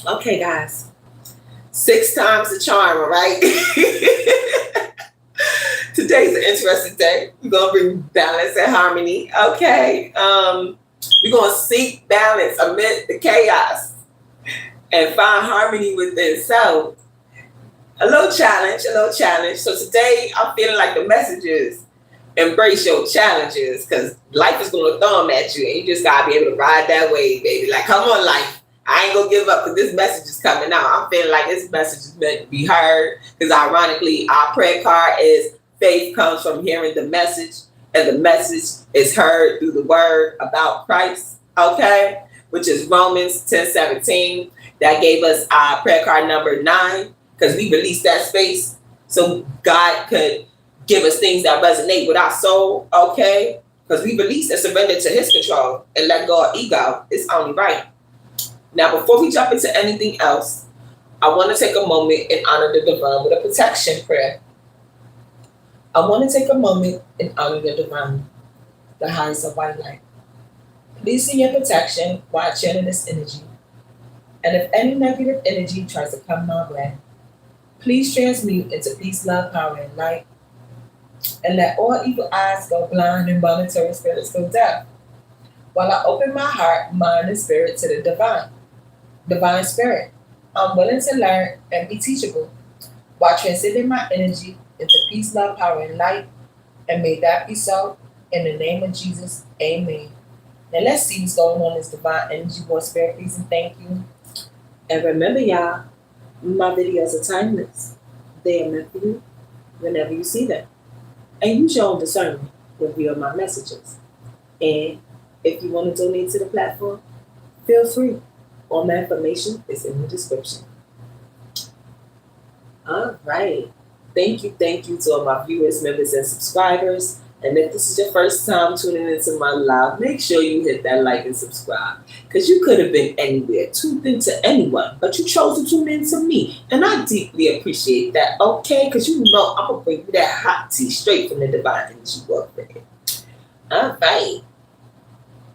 Okay, guys. 6 times the charm, all right? Today's an interesting day. We're gonna bring balance and harmony. Okay. We're gonna seek balance amid the chaos and find harmony within. So a little challenge. So today I'm feeling like the message is embrace your challenges because life is gonna throw them at you and you just gotta be able to ride that wave, baby. Like, come on, life. I ain't gonna give up because this message is coming out. I'm feeling like this message is meant to be heard because ironically, our prayer card is faith comes from hearing the message, and the message is heard through the word about Christ, okay? Which is Romans 10:17. That gave us our prayer card number 9 because we released that space so God could give us things that resonate with our soul, okay? Because we release and surrender to his control and let go of ego. It's only right. Now, before we jump into anything else, I want to take a moment and honor the divine with a protection prayer. I want to take a moment and honor the divine, the highest of white light. Please see your protection while channeling this energy. And if any negative energy tries to come my way, please transmute into peace, love, power, and light. And let all evil eyes go blind and monitoring spirits go deaf. While I open my heart, mind, and spirit to the divine spirit. I'm willing to learn and be teachable while transcending my energy into peace, love, power, and light. And may that be so. In the name of Jesus, amen. Now let's see what's going on in this divine energy. One spirit, please and thank you. And remember, y'all, my videos are timeless. They are meant for you whenever you see them. And use your own discernment with your my messages. And if you want to donate to the platform, feel free. All my information is in the description. All right. Thank you to all my viewers, members, and subscribers. And if this is your first time tuning into my live, make sure you hit that like and subscribe. Because you could have been anywhere, tuned into anyone, but you chose to tune into me. And I deeply appreciate that, okay? Because you know I'm going to bring you that hot tea straight from the divine energy work with it. All right.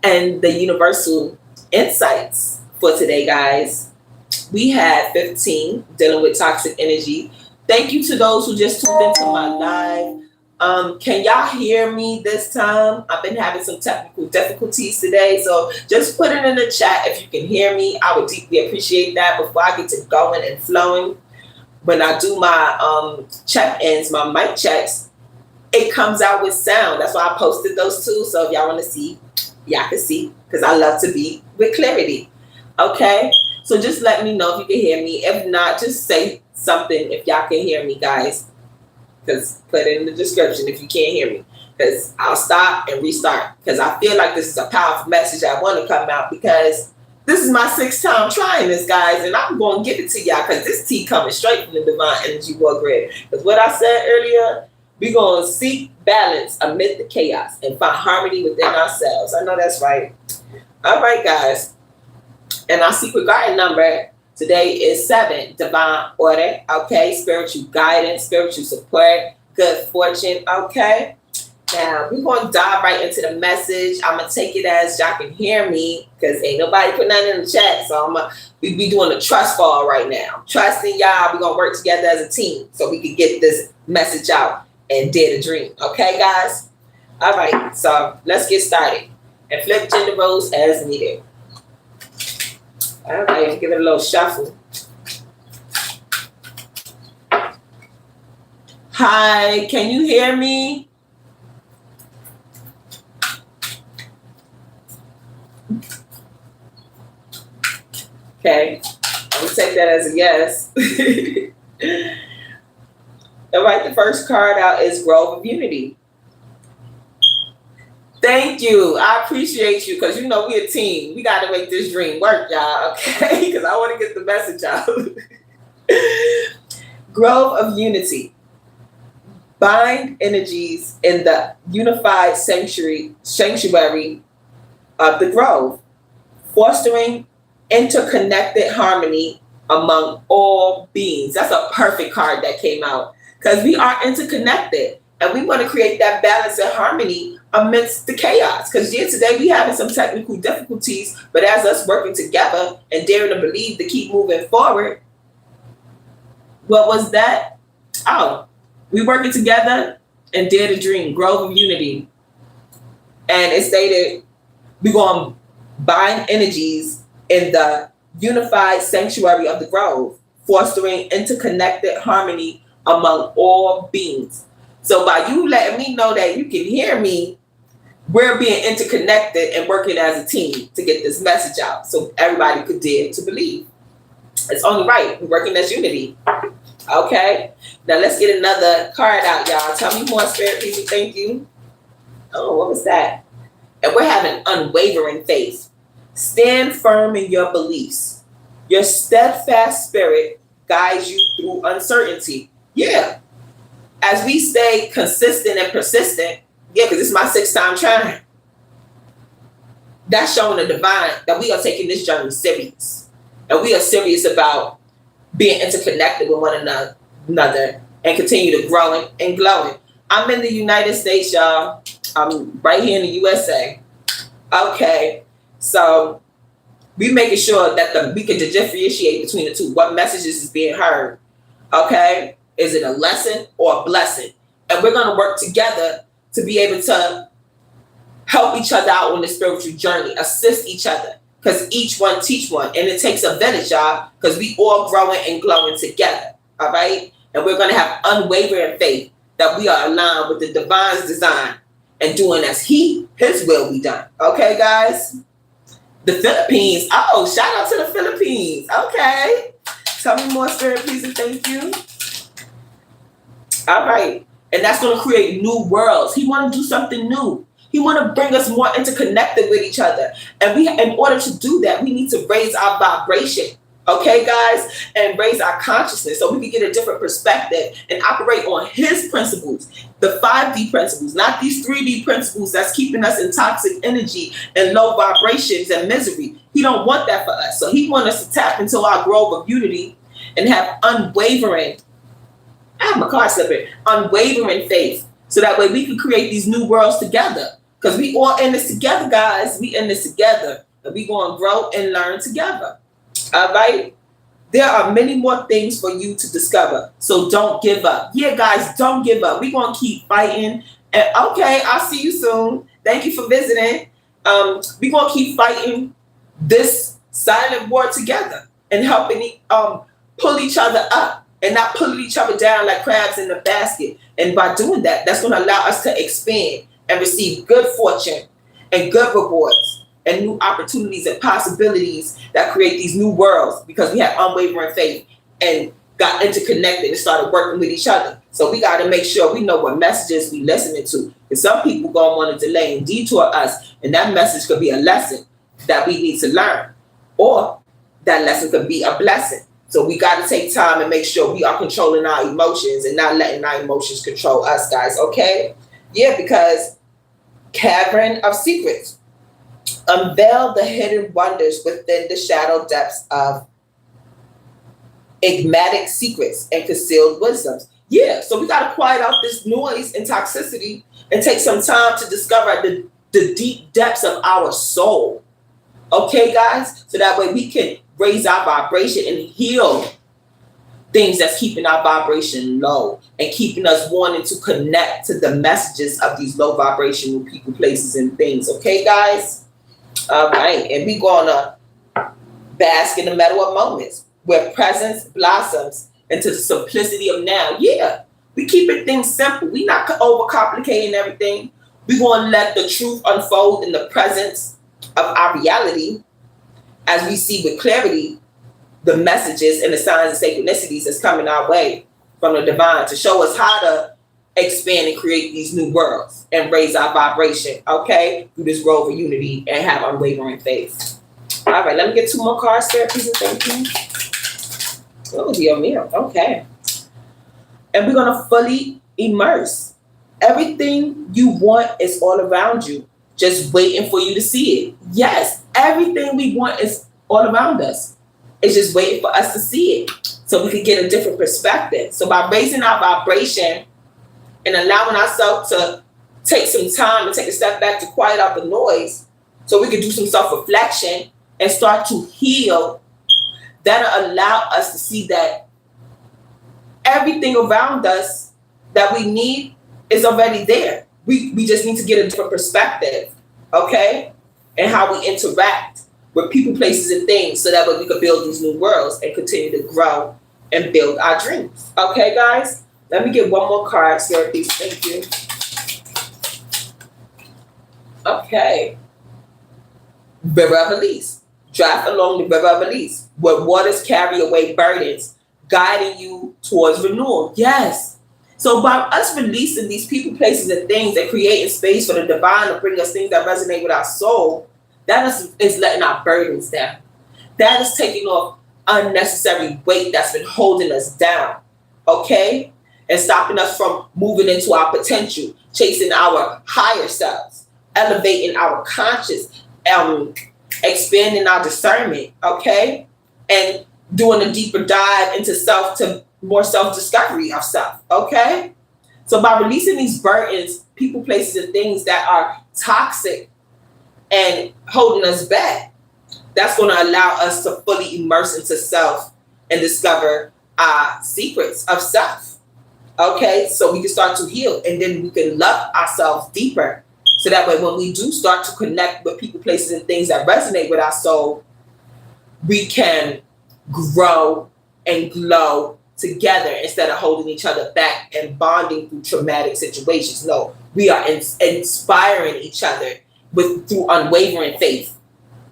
And the universal insights for today, guys. We had 15 dealing with toxic energy. Thank you to those who just tuned into my live. Can y'all hear me this time? I've been having some technical difficulties today, so just put it in the chat if you can hear me. I would deeply appreciate that before I get to going and flowing. When I do my check-ins, my mic checks, it comes out with sound. That's why I posted those too. So if y'all want to see, y'all can see because I love to be with clarity. Okay? So just let me know if you can hear me. If not, just say something if y'all can hear me, guys. Because put it in the description if you can't hear me. Because I'll stop and restart. Because I feel like this is a powerful message I want to come out because this is my 6th time trying this, guys. And I'm going to give it to y'all because this tea coming straight from the divine energy war grid. Because what I said earlier, we're going to seek balance amid the chaos and find harmony within ourselves. I know that's right. All right, guys. And our secret guide number today is 7, divine order, okay? Spiritual guidance, spiritual support, good fortune, okay? Now, we're going to dive right into the message. I'm going to take it as y'all can hear me because ain't nobody putting nothing in the chat. So we be doing a trust fall right now. Trusting y'all, we're going to work together as a team so we can get this message out and dare to dream, okay, guys? All right, so let's get started and flip gender roles as needed. All right, give it a little shuffle. Hi, can you hear me? Okay, I'm gonna take that as a yes. All right, the first card out is Grove of Unity. Thank you. I appreciate you because you know we're a team. We got to make this dream work, y'all, okay? Because I want to get the message out. Grove of Unity. Bind energies in the unified sanctuary of the grove, fostering interconnected harmony among all beings. That's a perfect card that came out because we are interconnected and we want to create that balance and harmony amidst the chaos. Because yeah, today we having some technical difficulties, but as us working together and daring to believe to keep moving forward, what was that? Oh, we working together and dare to dream, grove of unity. And it stated we going to bind energies in the unified sanctuary of the grove, fostering interconnected harmony among all beings. So by you letting me know that you can hear me, we're being interconnected and working as a team to get this message out so everybody could dare to believe. It's only right. We're working as unity. Okay. Now let's get another card out, y'all. Tell me more, spirit people. Thank you. Oh, what was that? And we're having unwavering faith. Stand firm in your beliefs. Your steadfast spirit guides you through uncertainty. Yeah. As we stay consistent and persistent, yeah, because it's my 6th time trying. That's showing the divine that we are taking this journey serious. And we are serious about being interconnected with one another and continue to growing and glowing. I'm in the United States, y'all. I'm right here in the USA. Okay. So we making sure that we can differentiate between the two. What messages is being heard? Okay. Is it a lesson or a blessing? And we're going to work together to be able to help each other out on the spiritual journey, assist each other, because each one teach one. And it takes a village, y'all, because we all growing and glowing together. All right. And we're going to have unwavering faith that we are aligned with the divine's design and doing as his will be done. Okay, guys? The Philippines. Oh, shout out to the Philippines. Okay. Tell me more, spirit, please, and thank you. All right. And that's going to create new worlds. He want to do something new. He want to bring us more interconnected with each other. And in order to do that, we need to raise our vibration. Okay, guys? And raise our consciousness so we can get a different perspective and operate on his principles, the 5D principles, not these 3D principles that's keeping us in toxic energy and low vibrations and misery. He don't want that for us. So he wants us to tap into our grove of unity and have unwavering, I have my card slipping, unwavering faith. So that way we can create these new worlds together. Because we all in this together, guys. We in this together. And we going to grow and learn together. All right? There are many more things for you to discover. So don't give up. Yeah, guys, don't give up. We're going to keep fighting. And okay, I'll see you soon. Thank you for visiting. We're going to keep fighting this silent war together and helping pull each other up. And not pulling each other down like crabs in a basket. And by doing that, that's going to allow us to expand and receive good fortune and good rewards and new opportunities and possibilities that create these new worlds because we have unwavering faith and got interconnected and started working with each other. So we got to make sure we know what messages we listening to. Because some people going to want to delay and detour us. And that message could be a lesson that we need to learn. Or that lesson could be a blessing. So we got to take time and make sure we are controlling our emotions and not letting our emotions control us, guys. Okay? Yeah, because Cavern of Secrets. Unveil the hidden wonders within the shadow depths of enigmatic secrets and concealed wisdoms. Yeah, so we got to quiet out this noise and toxicity and take some time to discover the deep depths of our soul. Okay, guys? So that way we can raise our vibration and heal things that's keeping our vibration low and keeping us wanting to connect to the messages of these low vibrational people, places, and things. Okay, guys? All right. And we're going to bask in the meadow of moments where presence blossoms into the simplicity of now. Yeah. We keeping things simple. We not overcomplicating everything. We're going to let the truth unfold in the presence of our reality as we see with clarity the messages and the signs and synchronicities that's coming our way from the divine to show us how to expand and create these new worlds and raise our vibration, okay, through this grove of unity and have unwavering faith. All right, let me get 2 more cards there, please and thank you. Oh, dear me. Okay. And we're going to fully immerse. Everything you want is all around you, just waiting for you to see it. Yes, everything we want is all around us. It's just waiting for us to see it so we can get a different perspective. So by raising our vibration and allowing ourselves to take some time and take a step back to quiet out the noise so we can do some self-reflection and start to heal, that'll allow us to see that everything around us that we need is already there. We just need to get a different perspective, okay? And how we interact with people, places, and things so that way we can build these new worlds and continue to grow and build our dreams. Okay, guys? Let me get one more card, Sarah, please. Thank you. Okay. River of Release. Drive along the River of Release, where waters carry away burdens, guiding you towards renewal. Yes. So by us releasing these people, places, and things and creating space for the divine to bring us things that resonate with our soul, that is letting our burdens down. That is taking off unnecessary weight that's been holding us down, okay? And stopping us from moving into our potential, chasing our higher selves, elevating our conscious, expanding our discernment, okay? And doing a deeper dive into self to more self-discovery of self, okay? So by releasing these burdens, people, places, and things that are toxic and holding us back, that's going to allow us to fully immerse into self and discover our secrets of self, okay? So we can start to heal, and then we can love ourselves deeper. So that way when we do start to connect with people, places, and things that resonate with our soul, we can grow and glow together instead of holding each other back and bonding through traumatic situations. No, we are inspiring each other through unwavering faith,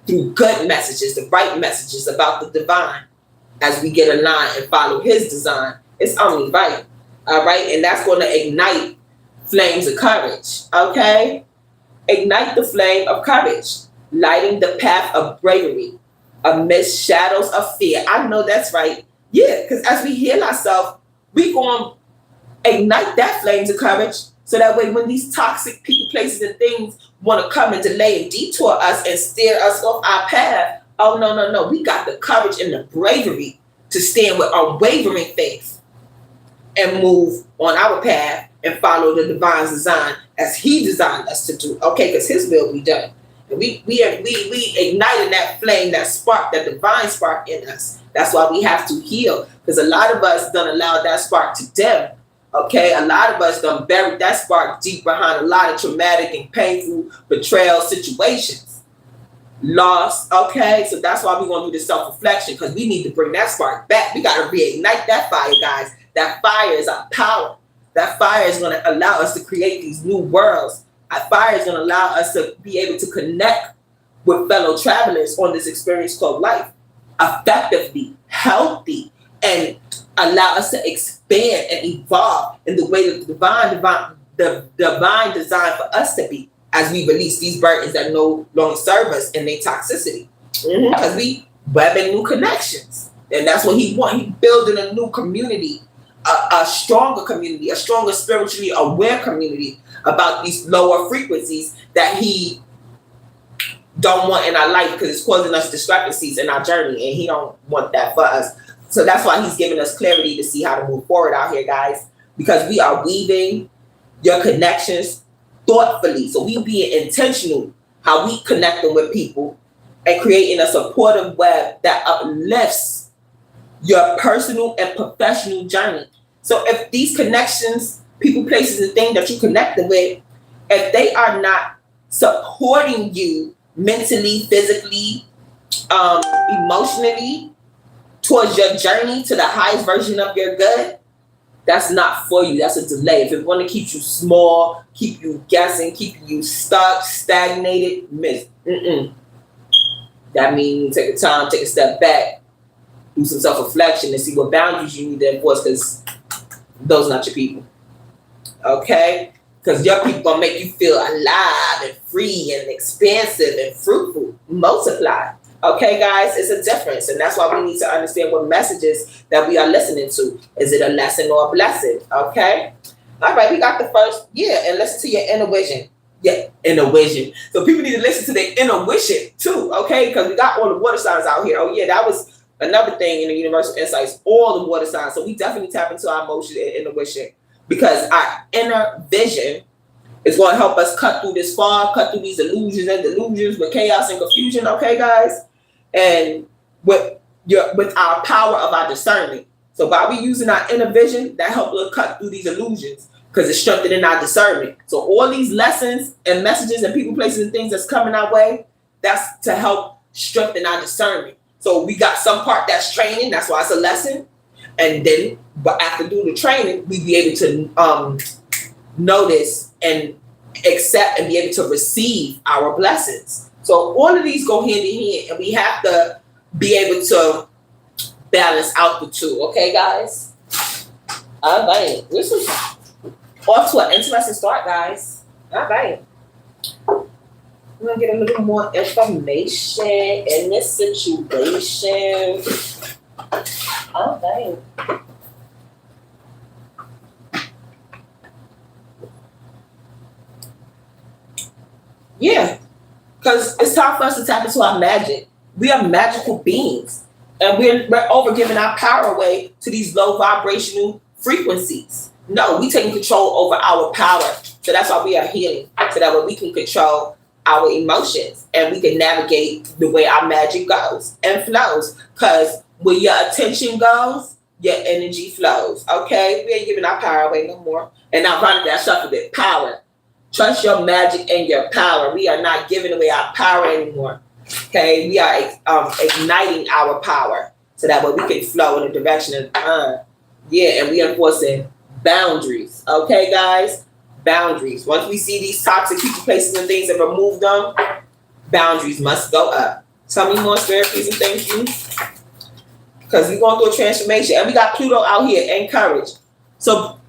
through good messages, the right messages about the divine, as we get aligned and follow his design. It's only right. All right. And that's going to ignite flames of courage. Okay. Ignite the flame of courage, lighting the path of bravery amidst shadows of fear. I know that's right. Yeah, because as we heal ourselves, we going to ignite that flames of courage so that way when these toxic people, places, and things want to come and delay and detour us and steer us off our path, oh, no. We got the courage and the bravery to stand with unwavering faith and move on our path and follow the divine's design as he designed us to do, okay, because his will be done. And we ignited that flame, that spark, that divine spark in us. That's why we have to heal, because a lot of us don't allow that spark to dim. Okay, a lot of us don't bury that spark deep behind a lot of traumatic and painful betrayal situations. Loss, okay? So that's why we want to do the self-reflection, because we need to bring that spark back. We got to reignite that fire, guys. That fire is our power. That fire is going to allow us to create these new worlds. That fire is going to allow us to be able to connect with fellow travelers on this experience called life effectively, healthy, and allow us to expand and evolve in the way that the divine design for us to be as we release these burdens that no longer serve us in their toxicity. Because we webbing new connections. And that's what he wants. He's building a new community, a stronger community, a stronger spiritually aware community about these lower frequencies that he don't want in our life because it's causing us discrepancies in our journey, and he don't want that for us. So that's why he's giving us clarity to see how to move forward out here, guys, because we are weaving your connections thoughtfully. So we being intentional how we connecting with people and creating a supportive web that uplifts your personal and professional journey. So if these connections, people, places, and things that you connected with, if they are not supporting you mentally, physically, emotionally towards your journey to the highest version of your good, that's not for you. That's a delay. If it want to keep you small, keep you guessing, keep you stuck, stagnated, that means take a time, take a step back, do some self-reflection and see what boundaries you need to enforce, because those are not your people. Okay? Because your people gonna make you feel alive and free and expansive and fruitful, multiply. Okay, guys, it's a difference, and that's why we need to understand what messages that we are listening to. Is it a lesson or a blessing? Okay. All right, we got the first, and listen to your inner vision. Yeah, inner vision. So people need to listen to their inner vision too. Okay, because we got all the water signs out here. Oh yeah, that was another thing in the Universal Insights. All the water signs. So we definitely tap into our emotion and inner vision. Because our inner vision It's going to help us cut through this fog, cut through these illusions and delusions with chaos and confusion, okay, guys? And with our power of our discernment. So by we using our inner vision, that helps us cut through these illusions because it's strengthening our discernment. So all these lessons and messages and people, places, and things that's coming our way, that's to help strengthen our discernment. So we got some part that's training, that's why it's a lesson. And then, but after doing the training, we be able to notice and accept and be able to receive our blessings. So all of these go hand in hand, and we have to be able to balance out the two. Okay, guys? All right. This was off to an interesting start, guys. All right. I'm going to get a little more information in this situation. All right. Yeah, because it's time for us to tap into our magic. We are magical beings, and we're over giving our power away to these low vibrational frequencies. No, we taking control over our power. So that's why we are healing, so that way we can control our emotions and we can navigate the way our magic goes and flows. Because where your attention goes, your energy flows. Okay, we ain't giving our power away no more. And now, finally, I shuffled it. Power. Trust your magic and your power. We are not giving away our power anymore. Okay, we are igniting our power so that way we can flow in the direction of and we are enforcing boundaries. Okay, guys, boundaries. Once we see these toxic people, places, and things and remove them, boundaries must go up. Tell me more, spirit, please, and thank you. Because we're going through a transformation, and we got Pluto out here and courage. So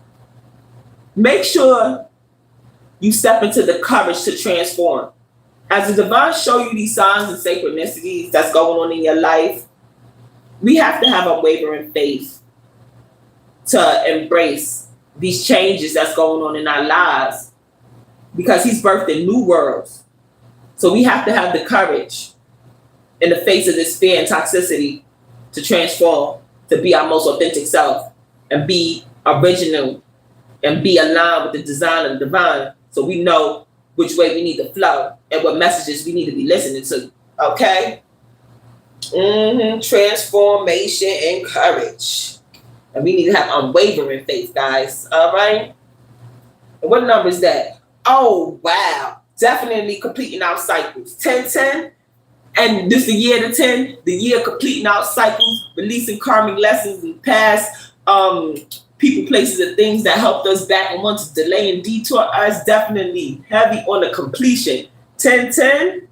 make sure you step into the courage to transform. As the divine show you these signs and synchronicities that's going on in your life, we have to have unwavering faith to embrace these changes that's going on in our lives, because he's birthing new worlds. So we have to have the courage in the face of this fear and toxicity to transform, to be our most authentic self and be original and be aligned with the design of the divine. So we know which way we need to flow and what messages we need to be listening to. Okay? Transformation and courage. And we need to have unwavering faith, guys. All right? And what number is that? Oh, wow. Definitely completing our cycles. 1010. And this the year to 10. The year completing our cycles, releasing karmic lessons in past people, places, and things that helped us back and want to delay and detour us. Definitely heavy on the completion. 1010.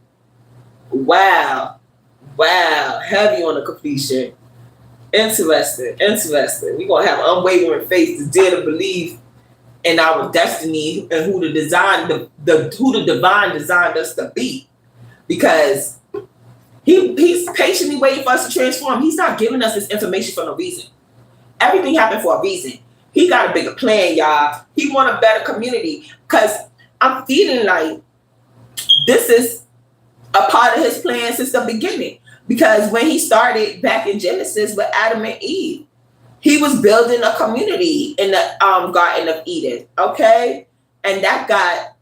Wow. Heavy on the completion. Interesting. We're going to have unwavering faith to dare to believe in our destiny and who the divine designed us to be. Because he's patiently waiting for us to transform. He's not giving us this information for no reason. Everything happened for a reason. He got a bigger plan, y'all. He want a better community. Because I'm feeling like this is a part of his plan since the beginning. Because when he started back in Genesis with Adam and Eve, he was building a community in the Garden of Eden. Okay? And that got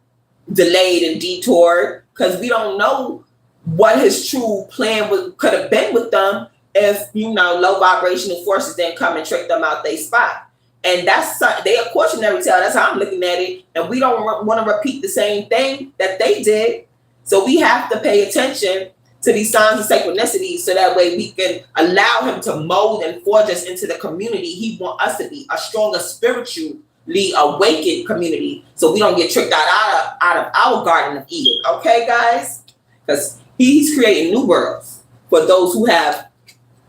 delayed and detoured because we don't know what his true plan could have been with them if, low vibrational forces then come and trick them out their spot. And that's they a cautionary tale. That's how I'm looking at it. And we don't want to repeat the same thing that they did. So we have to pay attention to these signs and synchronicities so that way we can allow him to mold and forge us into the community he wants us to be, a stronger spiritually awakened community, so we don't get tricked out of our Garden of Eden. Okay, guys? Because he's creating new worlds for those who have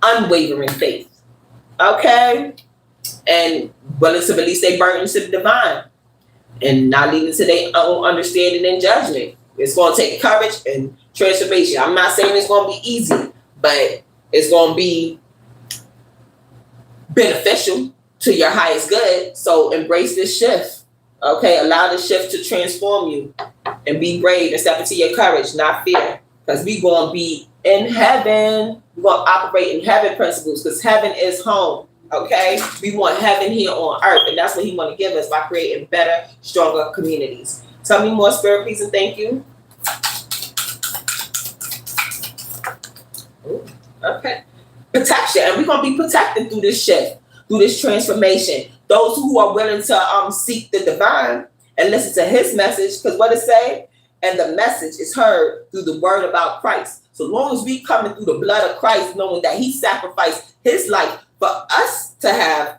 unwavering faith. Okay? And willing to release their burdens to the divine and not leaving to their own understanding and judgment. It's going to take courage and transformation. I'm not saying it's going to be easy, but it's going to be beneficial to your highest good. So embrace this shift. Okay? Allow the shift to transform you and be brave and step into your courage, not fear. Because we're going to be in heaven. We're going to operate in heaven principles because heaven is home. Okay? We want heaven here on earth, and that's what he want to give us by creating better, stronger communities. Tell me more, spirit, please, and thank you. Ooh, okay. Protection. And we're going to be protected through this shift, through this transformation. Those who are willing to seek the divine and listen to his message, because what it say? And the message is heard through the word about Christ. So long as we coming through the blood of Christ, knowing that he sacrificed his life for us to have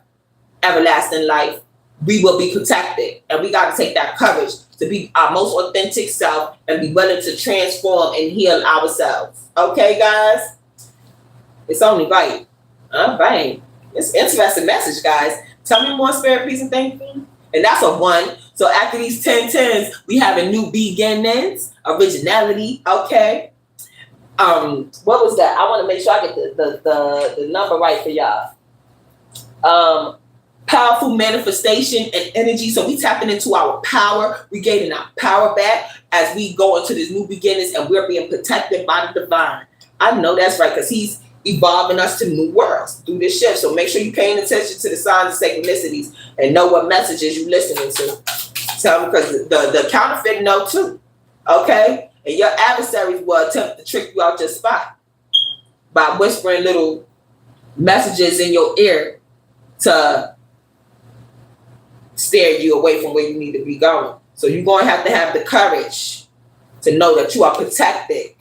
everlasting life, we will be protected. And we got to take that courage to be our most authentic self and be willing to transform and heal ourselves. Okay, guys? It's only right. All right. It's an interesting message, guys. Tell me more, spirit, please, and thank you. And that's a 1. So after these 10 tens, we have a new beginnings, originality. Okay. What was that? I want to make sure I get the number right for y'all. Powerful manifestation and energy. So we tapping into our power. We gaining our power back as we go into this new beginnings, and we're being protected by the divine. I know that's right, because he's evolving us to new worlds through this shift. So make sure you're paying attention to the signs and synchronicities and know what messages you're listening to. Tell them, because the counterfeit know too. Okay? And your adversaries will attempt to trick you out your spot by whispering little messages in your ear to steer you away from where you need to be going. So you're going to have the courage to know that you are protected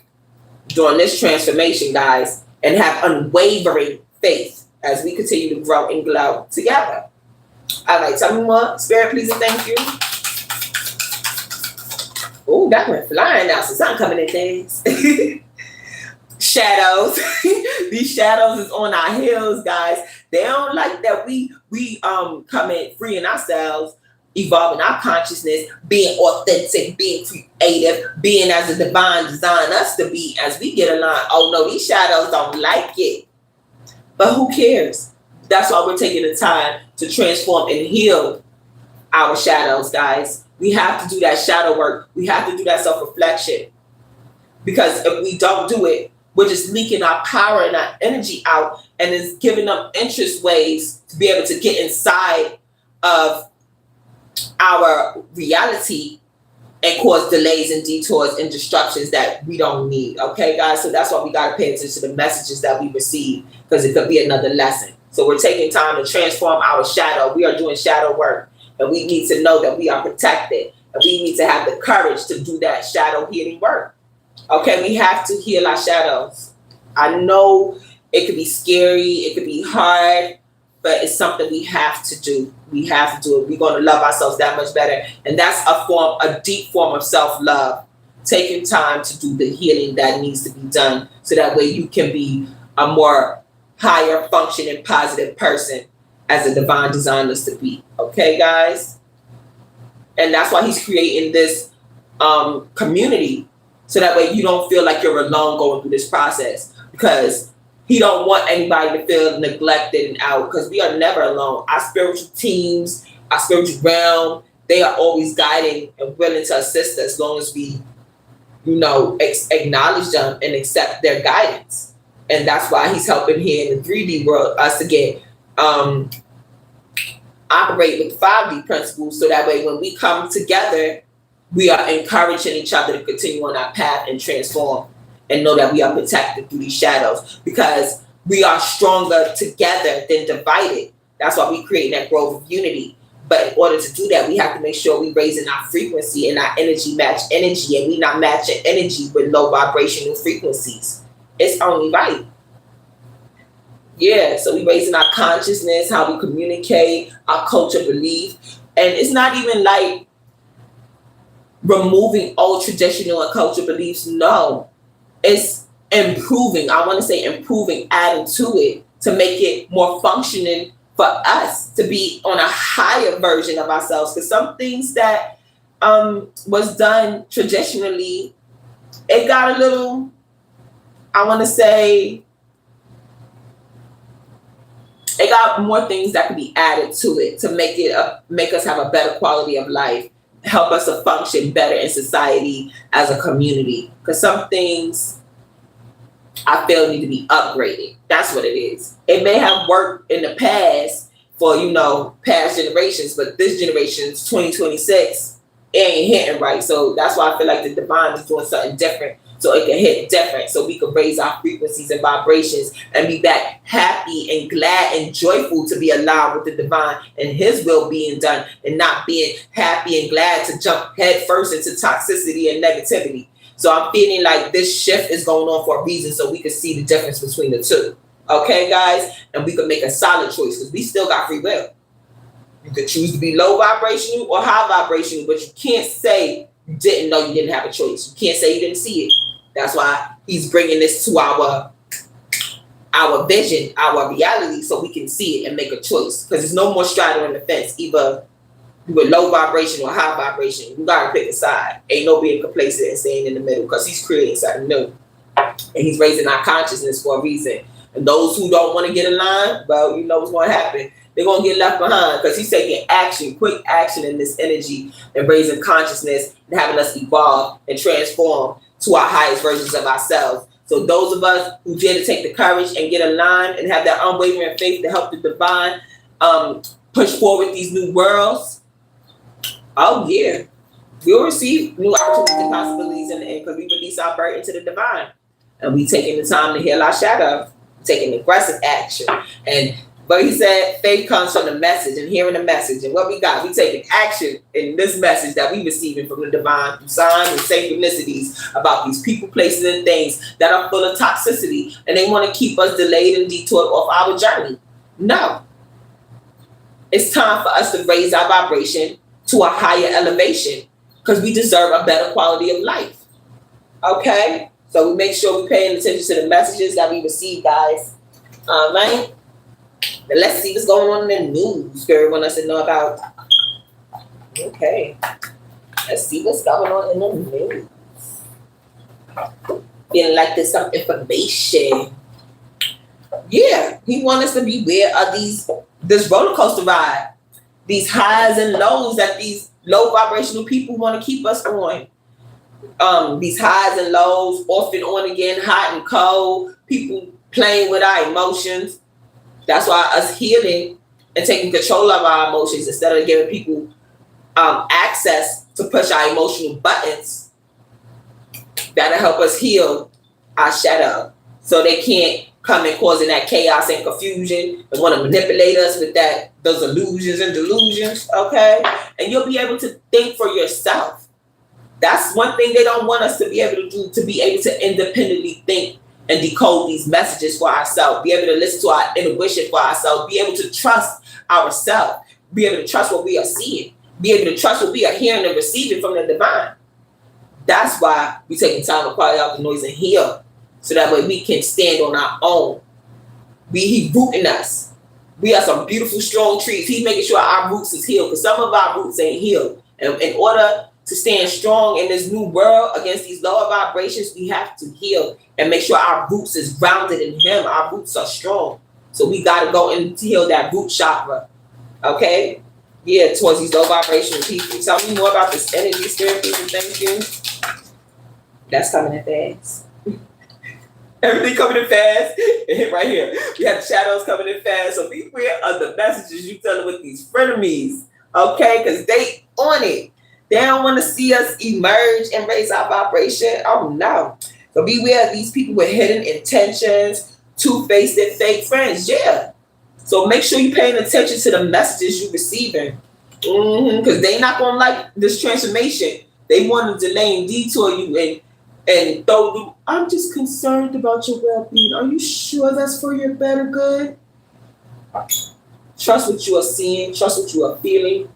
during this transformation, guys, and have unwavering faith as we continue to grow and glow together. All right, tell me more, spirit, please, and thank you. Oh, that went flying now, so something coming in things. Shadows. These shadows is on our heels, guys. They don't like that we coming freeing ourselves, evolving our consciousness, being authentic, being creative, being as the divine designed us to be as we get along. Oh no, these shadows don't like it. But who cares? That's why we're taking the time to transform and heal our shadows, guys. We have to do that shadow work. We have to do that self-reflection. Because if we don't do it, we're just leaking our power and our energy out, and it's giving them interest ways to be able to get inside of our reality and cause delays and detours and disruptions that we don't need. Okay, guys? So that's why we got to pay attention to the messages that we receive, because it could be another lesson. So we're taking time to transform our shadow. We are doing shadow work, and we need to know that we are protected, and we need to have the courage to do that shadow healing work. Okay, we have to heal our shadows. I know it could be scary, it could be hard, but it's something we have to do. We have to do it. We're going to love ourselves that much better. And that's a deep form of self-love. Taking time to do the healing that needs to be done, so that way you can be a more higher functioning, positive person as the divine designed us to be. Okay, guys? And that's why he's creating this community, so that way you don't feel like you're alone going through this process, because he don't want anybody to feel neglected and out, because we are never alone. Our spiritual teams, our spiritual realm, they are always guiding and willing to assist us, as long as we, acknowledge them and accept their guidance. And that's why he's helping here in the 3D world us to get operate with 5D principles, so that way when we come together, we are encouraging each other to continue on our path and transform, and know that we are protected through these shadows, because we are stronger together than divided. That's why we create that grove of unity. But in order to do that, we have to make sure we're raising our frequency and our energy match energy, and we not matching energy with low vibrational frequencies. It's only right. Yeah, so we raising our consciousness, how we communicate, our culture, belief. And it's not even like removing old traditional and cultural beliefs. No, it's improving. I want to say improving, adding to it to make it more functioning for us to be on a higher version of ourselves. Because some things that was done traditionally, it got a little, I want to say, it got more things that could be added to it to make us have a better quality of life, help us to function better in society as a community. Because some things I feel need to be upgraded. That's what it is. It may have worked in the past for, past generations, but this generation is 2026. it ain't hitting right. So that's why I feel like the divine is doing something different, so it can hit different, so we can raise our frequencies and vibrations and be back happy and glad and joyful to be aligned with the divine and his will being done, and not being happy and glad to jump head first into toxicity and negativity. So I'm feeling like this shift is going on for a reason, so we can see the difference between the two. Okay, guys? And we can make a solid choice, because we still got free will. You could choose to be low vibrational or high vibrational, but you can't say you didn't know you didn't have a choice. You can't say you didn't see it. That's why he's bringing this to our vision, our reality, so we can see it and make a choice. Because there's no more straddling the fence. Either you were low vibration or high vibration. You gotta pick a side. Ain't no being complacent and staying in the middle, because he's creating something new. And he's raising our consciousness for a reason. And those who don't want to get in line, well, you know what's going to happen. They're going to get left behind, because he's taking action, quick action in this energy, and raising consciousness and having us evolve and transform to our highest versions of ourselves. So those of us who dare to take the courage and get aligned and have that unwavering faith to help the divine push forward these new worlds, oh yeah, we'll receive new opportunities and possibilities in the end, because we release our birth into the divine. And we taking the time to heal our shadow, taking aggressive action. And but he said faith comes from the message and hearing the message. And what we got, we taking action in this message that we receiving from the divine through signs and synchronicities about these people, places, and things that are full of toxicity, and they want to keep us delayed and detoured off our journey. No. It's time for us to raise our vibration to a higher elevation, because we deserve a better quality of life. Okay? So we make sure we're paying attention to the messages that we receive, guys. Right? But let's see what's going on in the news. Girl want us to know about. Okay. Let's see what's going on in the news. Feeling like there's some information. Yeah, he wants us to be aware of this roller coaster ride. These highs and lows that these low vibrational people want to keep us on. These highs and lows, off and on again, hot and cold, people playing with our emotions. That's why us healing and taking control of our emotions instead of giving people access to push our emotional buttons, that'll help us heal our shadow, so they can't come and causing that chaos and confusion and want to manipulate us with those illusions and delusions. Okay, and you'll be able to think for yourself. That's one thing they don't want us to be able to do, to be able to independently think and decode these messages for ourselves, be able to listen to our intuition for ourselves, be able to trust ourselves, be able to trust what we are seeing, be able to trust what we are hearing and receiving from the divine. That's why we're taking time to quiet out the noise and heal, so that way we can stand on our own. He's rooting us. We are some beautiful, strong trees. He's making sure our roots is healed, because some of our roots ain't healed. And in order to stand strong in this new world against these lower vibrations, we have to heal and make sure our roots is grounded in him. Our roots are strong. So we got to go and heal that root chakra. Okay? Yeah, towards these low vibrational people. Tell me more about this energy, spirit, people. Thank you. That's coming in fast. Everything coming in fast. Right here. We have the shadows coming in fast. So be aware of the messages you telling with these frenemies. Okay? Because they on it. They don't want to see us emerge and raise our vibration. Oh, no. So beware of these people with hidden intentions, two-faced and fake friends. Yeah. So make sure you're paying attention to the messages you're receiving. Because they're not going to like this transformation. They want to delay and detour you and throw you. I'm just concerned about your well-being. Are you sure that's for your better good? Trust what you are seeing. Trust what you are feeling.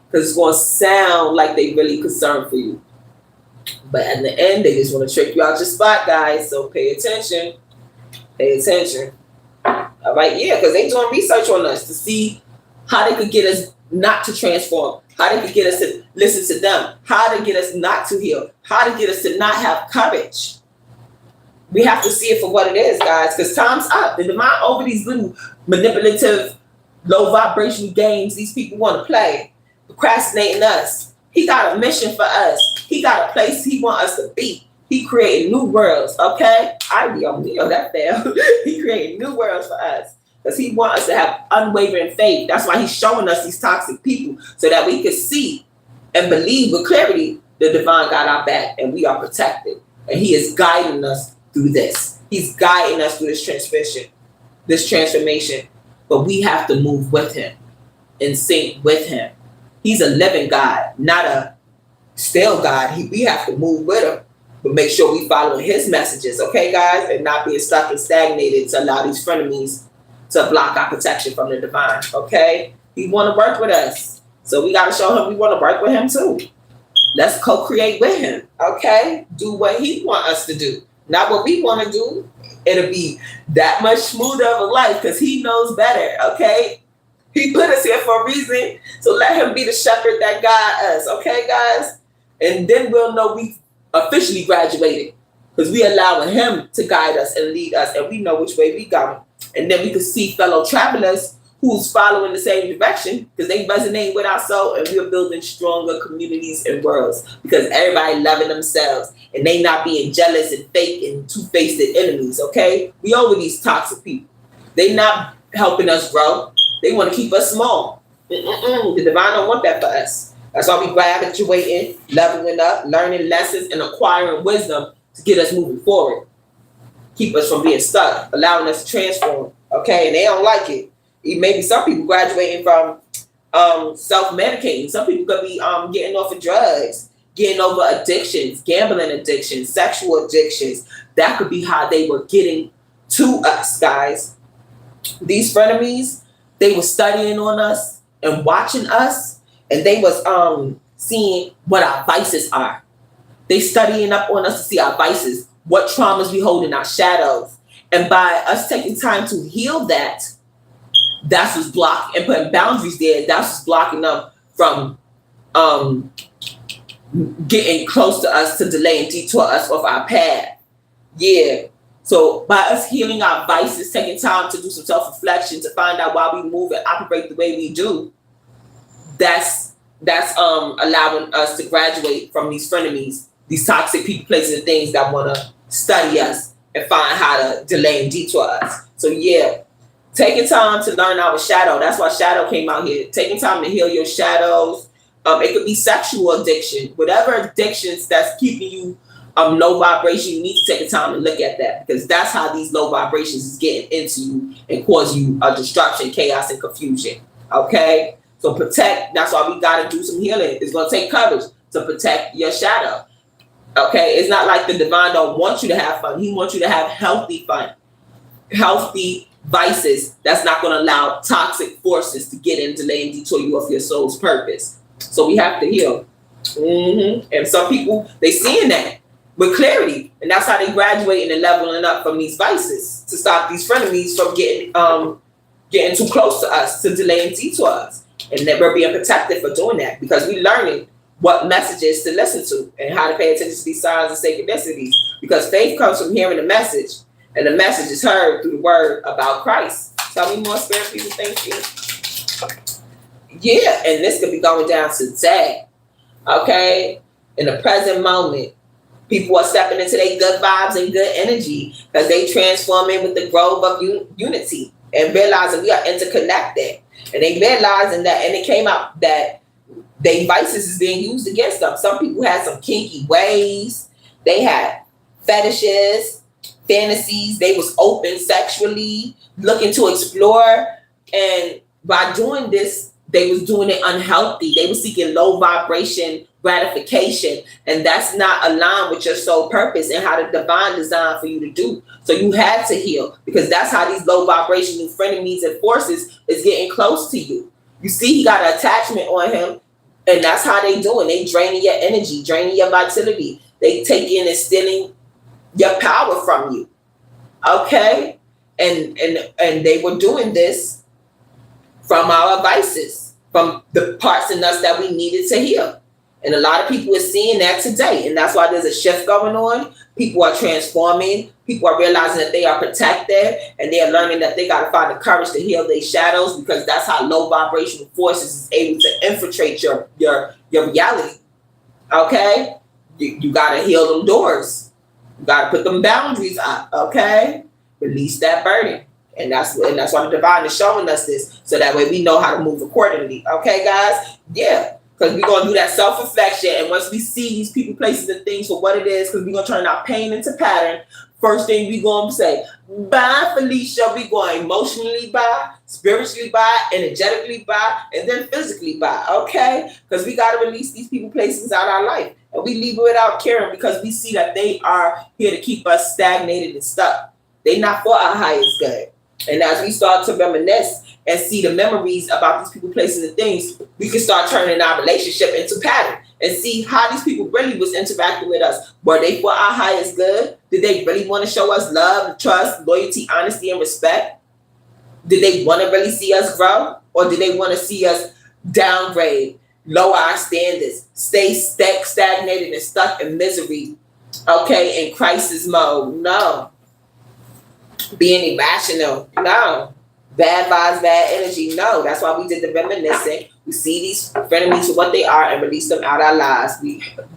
Because it's going to sound like they really concerned for you. But at the end, they just want to trick you out your spot, guys. So pay attention. Pay attention. All right, yeah, because they're doing research on us to see how they could get us not to transform, how they could get us to listen to them, how to get us not to heal, how to get us to not have courage. We have to see it for what it is, guys, because time's up. The divine over these little manipulative, low vibration games these people want to play. Procrastinating us. He got a mission for us. He got a place he want us to be. He created new worlds, okay? That failed. He created new worlds for us because he wants us to have unwavering faith. That's why he's showing us these toxic people so that we can see and believe with clarity the divine got our back and we are protected. And he is guiding us through this. He's guiding us through this transformation. But we have to move with him, in sync with him. He's a living God, not a still God. We have to move with him, but make sure we following his messages, okay, guys, and not being stuck and stagnated to allow these frenemies to block our protection from the divine, okay? He want to work with us, so we got to show him we want to work with him too. Let's co-create with him, okay? Do what he want us to do, not what we want to do. It'll be that much smoother of a life because he knows better, okay? He put us here for a reason, so let him be the shepherd that guide us, okay, guys? And then we'll know we officially graduated because we allowing him to guide us and lead us, and we know which way we going. And then we can see fellow travelers who's following the same direction because they resonate with our soul, and we're building stronger communities and worlds because everybody loving themselves and they not being jealous and fake and two-faced enemies, okay? We over these toxic people. They not helping us grow. They want to keep us small. The divine don't want that for us. That's why we graduating, leveling up, learning lessons, and acquiring wisdom to get us moving forward. Keep us from being stuck, allowing us to transform, okay? And they don't like it. Maybe some people graduating from self-medicating. Some people could be getting off of drugs, getting over addictions, gambling addictions, sexual addictions. That could be how they were getting to us, guys. These frenemies, they were studying on us and watching us, and they was seeing what our vices are. They studying up on us to see our vices, what traumas we hold in our shadows. And by us taking time to heal that, that's what's blocking and putting boundaries there. That's what's blocking them from getting close to us to delay and detour us off our path. Yeah. So by us healing our vices, taking time to do some self-reflection to find out why we move and operate the way we do, that's allowing us to graduate from these frenemies, these toxic people, places, and things that want to study us and find how to delay and detour us. So yeah, taking time to learn our shadow. That's why shadow came out here. Taking time to heal your shadows. It could be sexual addiction, whatever addictions that's keeping you low vibration. You need to take the time to look at that because that's how these low vibrations is getting into you and cause you destruction, chaos, and confusion. Okay, so protect. That's why we got to do some healing. It's going to take courage to protect your shadow. Okay, it's not like the divine don't want you to have fun. He wants you to have healthy fun, healthy vices that's not going to allow toxic forces to get in, delay, and detour you off your soul's purpose. So we have to heal. And some people, they seeing that with clarity, and that's how they graduating and leveling up from these vices to stop these frenemies from getting too close to us, to delay and detour us. And that we're being protected for doing that because we're learning what messages to listen to and how to pay attention to these signs and synchronicities. Because faith comes from hearing the message, and the message is heard through the word about Christ. Tell me more, spirit people. Thank you. Yeah, and this could be going down today. Okay, in the present moment, people are stepping into their good vibes and good energy because they transforming with the grove of unity and realizing we are interconnected. And they realizing that, and it came out that their vices is being used against them. Some people had some kinky ways. They had fetishes, fantasies. They was open sexually, looking to explore. And by doing this, they was doing it unhealthy. They were seeking low vibration gratification. And that's not aligned with your soul purpose and how the divine designed for you to do. So you had to heal because that's how these low vibrational frenemies and forces is getting close to you. You see, he got an attachment on him. And that's how they doing. They draining your energy, draining your vitality. They taking and stealing your power from you. Okay? And they were doing this from our vices, from the parts in us that we needed to heal. And a lot of people are seeing that today. And that's why there's a shift going on. People are transforming. People are realizing that they are protected. And they are learning that they got to find the courage to heal their shadows because that's how low vibrational forces is able to infiltrate your reality. Okay? You got to heal them doors. You got to put them boundaries up. Okay? Release that burden. And that's why the divine is showing us this. So that way we know how to move accordingly. Okay, guys? Yeah. Because we're going to do that self-reflection. And once we see these people, places, and things for what it is, because we're going to turn our pain into pattern, first thing we're going to say, bye, Felicia. We're going emotionally bye, spiritually bye, energetically bye, and then physically bye, okay? Because we got to release these people, places out of our life. And we leave it without caring because we see that they are here to keep us stagnated and stuck. They're not for our highest good. And as we start to reminisce and see the memories about these people, places, and things, we can start turning our relationship into pattern and see how these people really was interacting with us. Were they for our highest good? Did they really want to show us love, trust, loyalty, honesty, and respect? Did they want to really see us grow? Or did they want to see us downgrade, lower our standards, stay stagnated and stuck in misery, okay, in crisis mode? No. Being irrational? No. Bad vibes, bad energy? No. That's why we did the reminiscing. We see these frenemies for what they are and release them out our lives.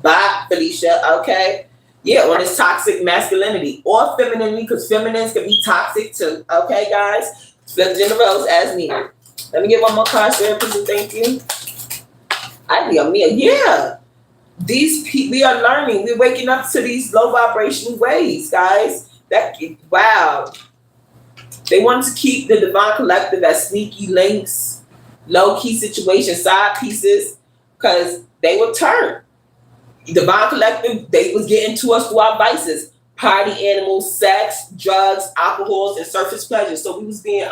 Bye, Felicia, okay? Yeah, on this toxic masculinity or femininity, because feminines can be toxic too, okay, guys? Flip the roles as needed. Let me get one more card, therapist, thank you. Yeah. We are learning. We're waking up to these low vibration ways, guys. Wow. They want to keep the divine collective as sneaky links, low-key situations, side pieces, because they will turn. Divine collective, they was getting to us through our vices. Party animals, sex, drugs, alcohols, and surface pleasure. So we was being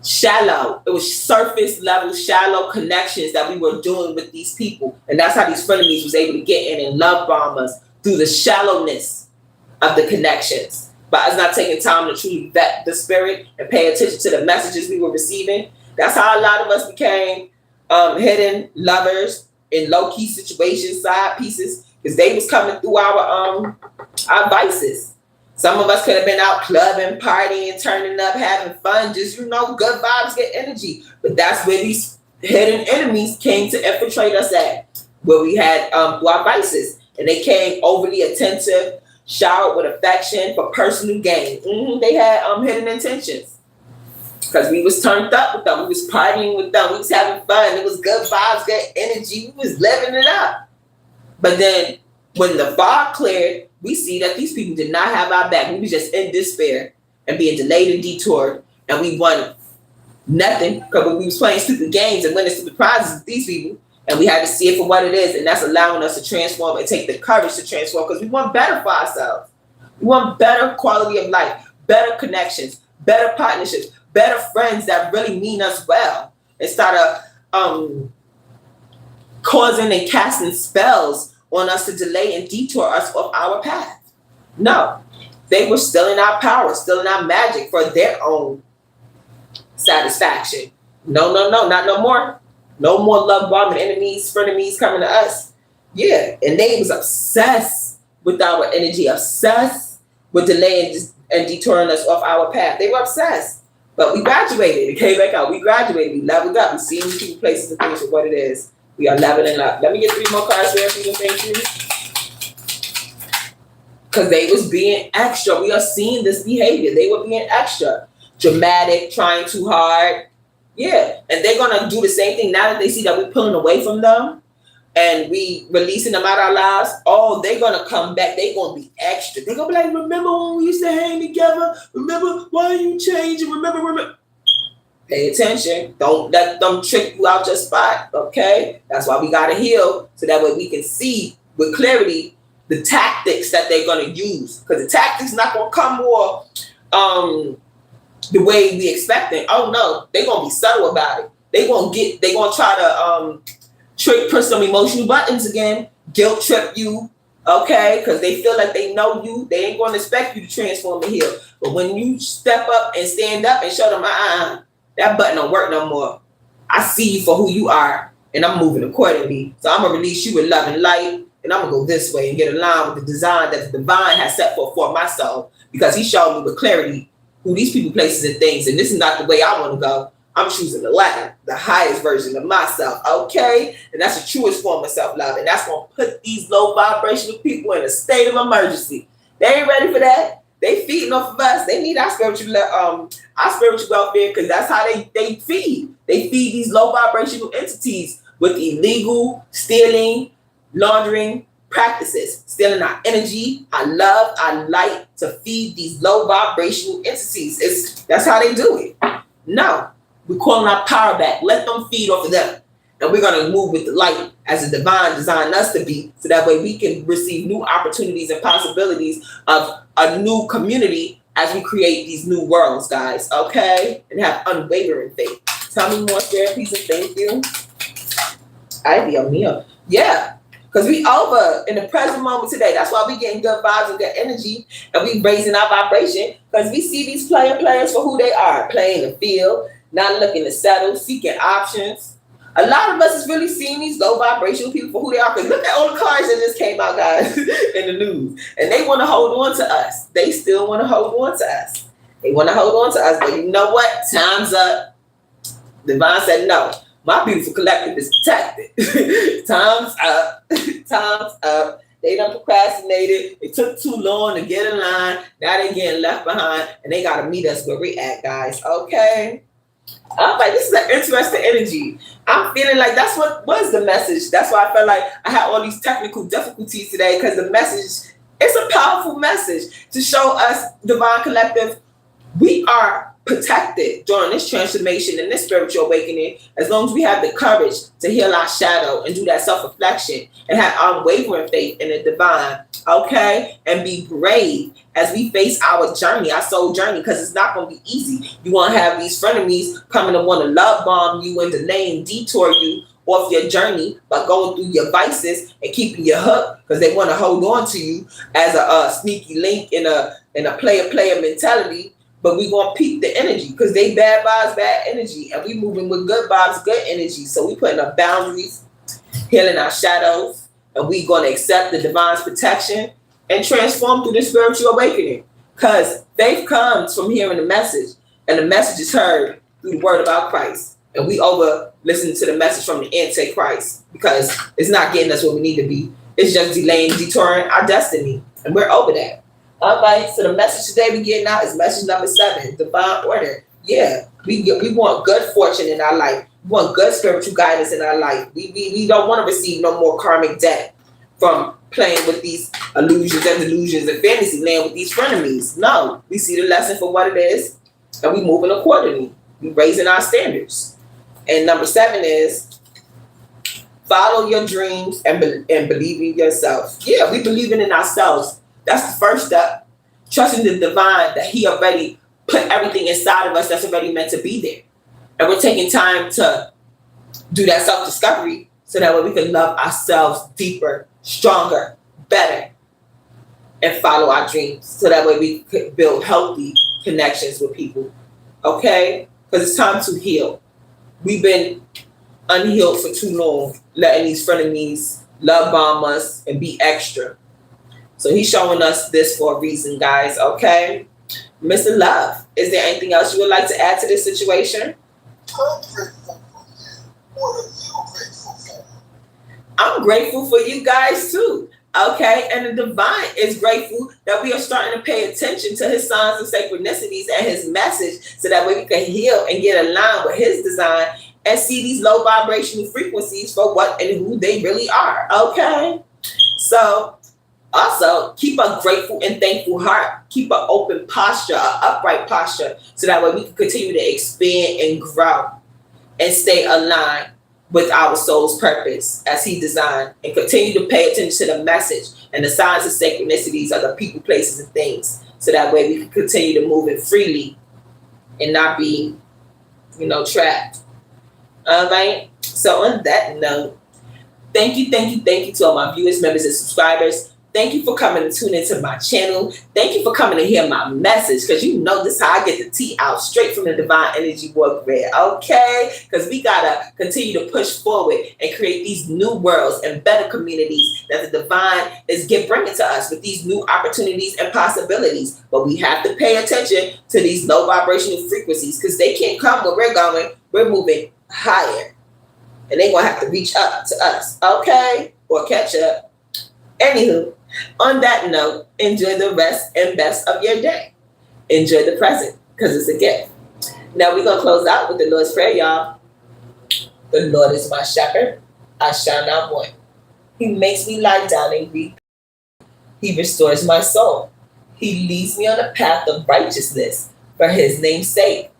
shallow. It was surface level, shallow connections that we were doing with these people. And that's how these frenemies was able to get in and love bomb us through the shallowness of the connections. But us not taking time to truly vet the spirit and pay attention to the messages we were receiving. That's how a lot of us became hidden lovers in low-key situations, side pieces, because they was coming through our vices. Some of us could have been out clubbing, partying, turning up, having fun, just, good vibes, get energy. But that's where these hidden enemies came to infiltrate us at, where we had through our vices. And they came overly attentive, showered with affection for personal gain. They had hidden intentions. Because we was turned up with them. We was partying with them. We was having fun. It was good vibes, good energy. We was living it up. But then when the fog cleared, we see that these people did not have our back. We was just in despair and being delayed and detoured. And we won nothing because we was playing stupid games and winning stupid prizes with these people. And we had to see it for what it is. And that's allowing us to transform and take the courage to transform because we want better for ourselves. We want better quality of life, better connections, better partnerships, better friends that really mean us well, instead of causing and casting spells on us to delay and detour us off our path. No, they were still in our power, still in our magic for their own satisfaction. No, not no more. No more love bombing enemies, frenemies coming to us. Yeah, and they was obsessed with our energy, obsessed with delaying and detouring us off our path. They were obsessed. But we graduated. It came back out. We graduated. We leveled up. We seen these people, places, and things for what it is. We are leveling up. Let me get 3 more cards there for you. Thank you. Because they was being extra. We are seeing this behavior. They were being extra. Dramatic, trying too hard. Yeah. And they're going to do the same thing now that they see that we're pulling away from them and we releasing them out of our lives. Oh, they're going to come back. They're going to be extra. They're going to be like, remember when we used to hang together? Remember why you changing? Remember. Pay attention. Don't let them trick you out your spot. Okay? That's why we got to heal so that way we can see with clarity the tactics that they're going to use. Because the tactics not going to come more the way we expect it. Oh no, they're going to be subtle about it. They're going to try to push some emotional buttons again, guilt trip you, okay? Because they feel like they know you. They ain't going to expect you to transform and heal. But when you step up and stand up and show them, that button don't work no more. I see you for who you are, and I'm moving accordingly. So I'm going to release you with love and light, and I'm going to go this way and get aligned with the design that the divine has set forth for my soul, because he showed me with clarity who these people, places, and things, and this is not the way I want to go. I'm choosing the latter, the highest version of myself, okay? And that's the truest form of self-love, and that's going to put these low vibrational people in a state of emergency. They ain't ready for that. They feeding off of us. They need our spiritual welfare, because that's how they feed. They feed these low vibrational entities with illegal stealing, laundering practices, stealing our energy, our love, our light to feed these low vibrational entities. That's how they do it. No, we're calling our power back. Let them feed off of them. And we're going to move with the light as the divine designed us to be, so that way we can receive new opportunities and possibilities of a new community as we create these new worlds, guys. Okay? And have unwavering faith. Tell me more, Spirit, peace, and thank you. Ay, Dios mío. Yeah. Because we over in the present moment today. That's why we getting good vibes and good energy, and we raising our vibration, because we see these players for who they are, playing the field, not looking to settle, seeking options. A lot of us is really seeing these low vibrational people for who they are. Because look at all the cards that just came out, guys, in the news. And they want to hold on to us. They still want to hold on to us. They want to hold on to us. But you know what? Time's up. Divine said no. My beautiful collective is protected. Time's up. Time's up. They done procrastinated. It took too long to get in line. Now they getting left behind, and they got to meet us where we at, guys. Okay? I'm like, this is an interesting energy. I'm feeling like that's what was the message. That's why I felt like I had all these technical difficulties today, because the message, it's a powerful message to show us, Divine Collective, we are protected during this transformation and this spiritual awakening, as long as we have the courage to heal our shadow and do that self-reflection and have unwavering faith in the divine, okay? And be brave as we face our journey, our soul journey, because it's not going to be easy. You want to have these frenemies coming to want to love bomb you and delay and detour you off your journey by going through your vices and keeping you hooked, because they want to hold on to you as a sneaky link in a player mentality. But we gonna peak the energy, because they bad vibes, bad energy, and we moving with good vibes, good energy. So we putting up boundaries, healing our shadows, and we gonna accept the divine's protection and transform through the spiritual awakening. Because faith comes from hearing the message, and the message is heard through the word about Christ. And we over listening to the message from the Antichrist, because it's not getting us where we need to be. It's just delaying, detouring our destiny, and we're over that. All right, so the message today we getting out is message number 7, divine order. Yeah, we want good fortune in our life. We want good spiritual guidance in our life. We don't want to receive no more karmic debt from playing with these illusions and delusions and fantasy land with these frenemies. No, we see the lesson for what it is, and we moving accordingly. We raising our standards. And number 7 is follow your dreams and believe in yourself. Yeah, we believing in ourselves. That's the first step. Trusting the divine that he already put everything inside of us that's already meant to be there. And we're taking time to do that self-discovery, so that way we can love ourselves deeper, stronger, better, and follow our dreams. So that way we could build healthy connections with people. Okay? Because it's time to heal. We've been unhealed for too long, letting these frenemies love bomb us and be extra. So he's showing us this for a reason, guys, okay? Mr. Love, is there anything else you would like to add to this situation? I'm grateful for you guys too, okay? And the divine is grateful that we are starting to pay attention to his signs and synchronicities and his message, so that way we can heal and get aligned with his design and see these low vibrational frequencies for what and who they really are, okay? So also, keep a grateful and thankful heart. Keep an open posture, an upright posture, so that way we can continue to expand and grow and stay aligned with our soul's purpose as he designed, and continue to pay attention to the message and the signs and synchronicities of the people, places, and things, so that way we can continue to move it freely and not be, trapped. All right. So on that note, thank you to all my viewers, members, and subscribers. Thank you for coming to tune into my channel. Thank you for coming to hear my message, because this is how I get the tea out straight from the divine energy warfare, okay? Because we got to continue to push forward and create these new worlds and better communities that the divine is bringing to us with these new opportunities and possibilities. But we have to pay attention to these low vibrational frequencies, because they can't come where we're going. We're moving higher, and they're going to have to reach up to us, okay? Or catch up. Anywho, on that note, enjoy the rest and best of your day. Enjoy the present, because it's a gift. Now we're going to close out with the Lord's Prayer, y'all. The Lord is my shepherd. I shall not want. He makes me lie down and weep. He restores my soul. He leads me on a path of righteousness for his name's sake.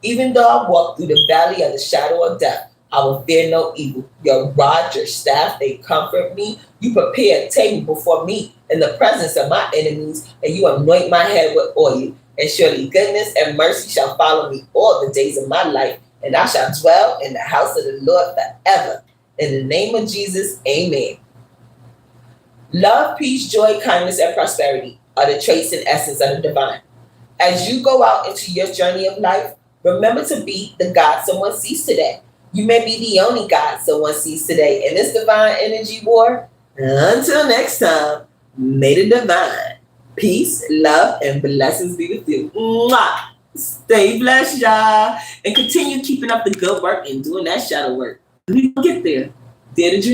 Even though I walk through the valley of the shadow of death, I will fear no evil. Your rod, your staff, they comfort me. You prepare a table before me in the presence of my enemies, and you anoint my head with oil. And surely goodness and mercy shall follow me all the days of my life, and I shall dwell in the house of the Lord forever. In the name of Jesus, amen. Love, peace, joy, kindness, and prosperity are the traits and essence of the divine. As you go out into your journey of life, remember to be the God someone sees today. You may be the only God someone sees today in this divine energy war. Until next time, may the divine peace, love, and blessings be with you. Mwah! Stay blessed, y'all. And continue keeping up the good work and doing that shadow work. We gonna get there. Dare to dream.